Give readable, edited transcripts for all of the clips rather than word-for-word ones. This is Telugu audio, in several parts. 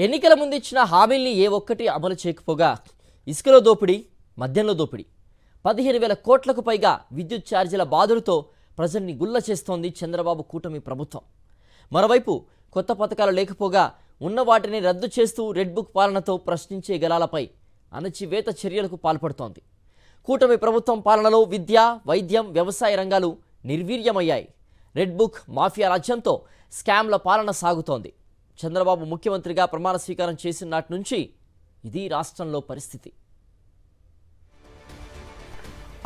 ఎన్నికల ముందు ఇచ్చిన హామీల్ని ఏ ఒక్కటి అమలు చేయకపోగా ఇసుకలో దోపిడీ, మద్యంలో దోపిడీ, 15,000 కోట్లకు పైగా విద్యుత్ ఛార్జీల బాధలతో ప్రజల్ని గుల్ల చేస్తోంది చంద్రబాబు కూటమి ప్రభుత్వం. మరోవైపు కొత్త పథకాలు లేకపోగా ఉన్న వాటిని రద్దు చేస్తూ రెడ్ బుక్ పాలనతో ప్రశ్నించే గలాలపై అణచివేత చర్యలకు పాల్పడుతోంది. కూటమి ప్రభుత్వం పాలనలో విద్య, వైద్యం, వ్యవసాయ రంగాలు నిర్వీర్యమయ్యాయి. రెడ్ బుక్ మాఫియా రాజ్యంతో స్కామ్ల పాలన సాగుతోంది. చంద్రబాబు ముఖ్యమంత్రిగా ప్రమాణ స్వీకారం చేసిన నాటి నుంచి ఇది రాష్ట్రంలో పరిస్థితి.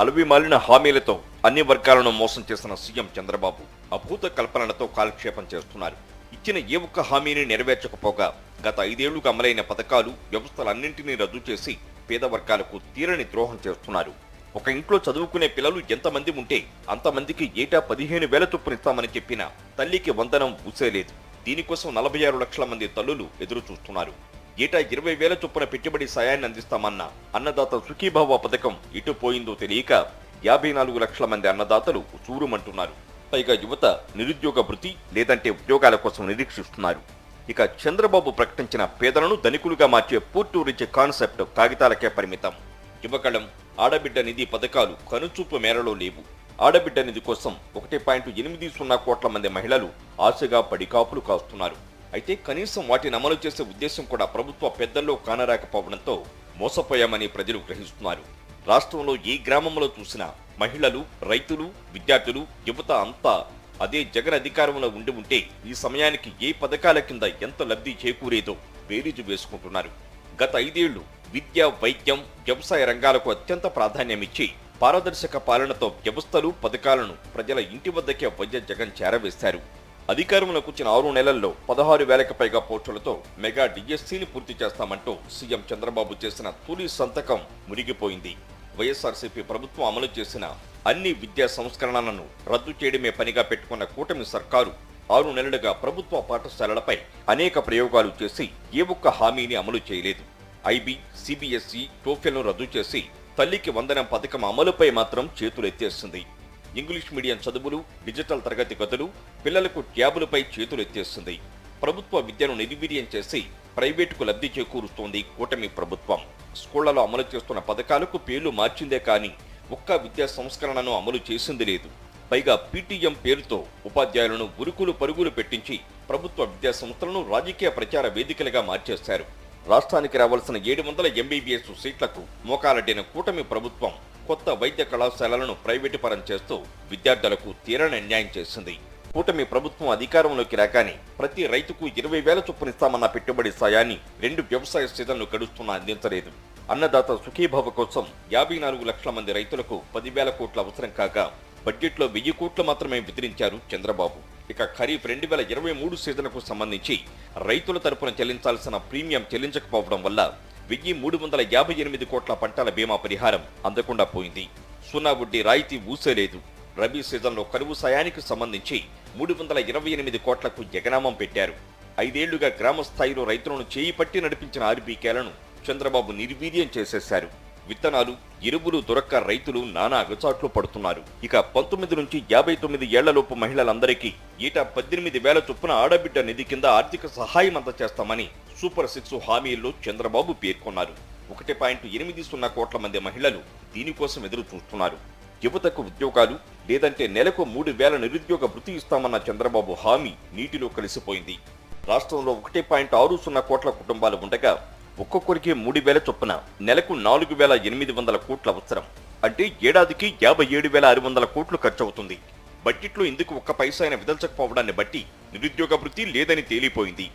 అలవి మాలిన హామీలతో అన్ని వర్గాలను మోసం చేసిన సీఎం చంద్రబాబు అభూత కల్పనలతో కాలక్షేపం చేస్తున్నారు. ఇచ్చిన ఏ ఒక్క హామీని నెరవేర్చకపోగా గత 5 ఏళ్లుగా అమలైన పథకాలు, వ్యవస్థలన్నింటినీ రద్దు చేసి పేద వర్గాలకు తీరని ద్రోహం చేస్తున్నారు. ఒక ఇంట్లో చదువుకునే పిల్లలు ఎంతమంది ఉంటే అంతమందికి ఏటా 15,000 చొప్పునిస్తామని చెప్పిన తల్లికి వందనం ఊసేలేదు. దీనికోసం 46 లక్షల మంది తల్లులు ఎదురు చూస్తున్నారు. ఏటా 20,000 చొప్పున పెట్టుబడి సాయాన్ని అందిస్తామన్న అన్నదాత సుఖీభావ పథకం ఇటు పోయిందో తెలియక 54 లక్షల మంది అన్నదాతలు చూరుమంటున్నారు. పైగా యువత నిరుద్యోగ భృతి లేదంటే ఉద్యోగాల కోసం నిరీక్షిస్తున్నారు. ఇక చంద్రబాబు ప్రకటించిన పేదలను ధనికులుగా మార్చే పూర్తి రిచ్ కాన్సెప్ట్ కాగితాలకే పరిమితం. యువకళం, ఆడబిడ్డ నిధి పథకాలు కనుచూపు మేరలో లేవు. ఆడబిడ్డ నిధి కోసం 1.80 కోట్ల మంది మహిళలు ఆశగా పడికాపులు కాస్తున్నారు. అయితే కనీసం వాటిని అమలు చేసే ఉద్దేశం కూడా ప్రభుత్వ పెద్దల్లో కానరాకపోవడంతో మోసపోయామని ప్రజలు గ్రహిస్తున్నారు. రాష్ట్రంలో ఏ గ్రామంలో చూసినా మహిళలు, రైతులు, విద్యార్థులు, యువత అంతా అదే జగన్ అధికారంలో ఉంటే ఈ సమయానికి ఏ పథకాల కింద ఎంత లబ్ధి చేకూరేదో బేరీజు వేసుకుంటున్నారు. గత 5 ఏళ్లు విద్య, వైద్యం, వ్యవసాయ రంగాలకు అత్యంత ప్రాధాన్యమిచ్చి పారదర్శక పాలనతో వ్యవస్థలు, పథకాలను ప్రజల ఇంటి వద్దకే వైద్య జగన్ చేరవేశారు. అధికారంలోకి వచ్చిన 6 నెలల్లో 16,000కి పైగా పోస్టులతో మెగా డిఎస్సీని పూర్తి చేస్తామంటూ సీఎం చంద్రబాబు చేసిన తొలి సంతకం మునిగిపోయింది. వైఎస్ఆర్సీపీ ప్రభుత్వం అమలు చేసిన అన్ని విద్యా సంస్కరణలను రద్దు చేయడమే పనిగా పెట్టుకున్న కూటమి సర్కారు 6 నెలలుగా ప్రభుత్వ పాఠశాలలపై అనేక ప్రయోగాలు చేసి ఏ ఒక్క హామీని అమలు చేయలేదు. ఐబీ, సిబిఎస్ఈ, టోఫెల్ను రద్దు చేసి తల్లికి వందనం పథకం అమలుపై మాత్రం చేతులెత్తేస్తుంది. ఇంగ్లీష్ మీడియం చదువులు, డిజిటల్ తరగతి గదులు, పిల్లలకు ట్యాబులపై చేతులెత్తేస్తుంది. ప్రభుత్వ విద్యను నిర్వీర్యం చేసి ప్రైవేటుకు లబ్ధి చేకూరుస్తోంది కూటమి ప్రభుత్వం. స్కూళ్లలో అమలు చేస్తున్న పథకాలకు పేర్లు మార్చిందే కానీ ఒక్క విద్యా సంస్కరణను అమలు చేసింది లేదు. పైగా పీటీఎం పేరుతో ఉపాధ్యాయులను ఉరుకులు పరుగులు పెట్టించి ప్రభుత్వ విద్యా సంస్థలను రాజకీయ ప్రచార వేదికలుగా మార్చేశారు. రాష్ట్రానికి రావాల్సిన 700 MBBS సీట్లకు మోకాలడ్డిన కూటమి ప్రభుత్వం కొత్త వైద్య కళాశాలలను ప్రైవేటు పరం చేస్తూ విద్యార్థులకు తీరని అన్యాయం చేసింది. కూటమి ప్రభుత్వం అధికారంలోకి రాగానే ప్రతి రైతుకు 20,000 చొప్పునిస్తామన్న పెట్టుబడి సాయాన్ని 2 వ్యవసాయ సీజన్లు గడుస్తున్నా అందించలేదు. అన్నదాత సుఖీభావ కోసం 54 లక్షల మంది రైతులకు 10,000 కోట్ల అవసరం కాగా బడ్జెట్లో 1,000 కోట్లు మాత్రమే విధించారు చంద్రబాబు. ఇక ఖరీఫ్ 2023 సీజన్కు సంబంధించి రైతుల తరపున చెల్లించాల్సిన ప్రీమియం చెల్లించకపోవడం వల్ల 1,358 కోట్ల పంటల బీమా పరిహారం అందకుండా పోయింది. సున్నా వడ్డీ రాయితీ ఊసేలేదు. రబీ సీజన్లో కరువు సాయానికి సంబంధించి 328 కోట్లకు ఎగనామం పెట్టారు. 5 ఏళ్లుగా గ్రామ స్థాయిలో రైతులను చేయి పట్టి నడిపించిన ఆర్బీకేలను చంద్రబాబు నిర్వీర్యం చేసేశారు. విత్తనాలు, ఎరువులు దొరక్క రైతులు నానా అగచాట్లు పడుతున్నారు. ఇక 19 నుంచి 59 ఏళ్లలోపు మహిళలందరికీ ఏటా 18,000 చొప్పున ఆడబిడ్డ నిధి కింద ఆర్థిక సహాయం అందజేస్తామని సూపర్ 6 హామీల్లో చంద్రబాబు పేర్కొన్నారు. 1.80 కోట్ల మంది మహిళలు దీనికోసం ఎదురు చూస్తున్నారు. యువతకు ఉద్యోగాలు లేదంటే నెలకు 3,000 నిరుద్యోగ భృతి ఇస్తామన్న చంద్రబాబు హామీ నీటిలో కలిసిపోయింది. రాష్ట్రంలో 1.60 కోట్ల కుటుంబాలు ఉండగా ఒక్కొక్కరికి 3,000 చొప్పున నెలకు 4,800 కోట్ల అవసరం. అంటే ఏడాదికి 57,600 కోట్లు ఖర్చవుతుంది. బడ్జెట్లో ఇందుకు ఒక్క పైసా అయినా విదల్చకపోవడాన్ని బట్టి నిరుద్యోగ భృతి లేదని తేలిపోయింది.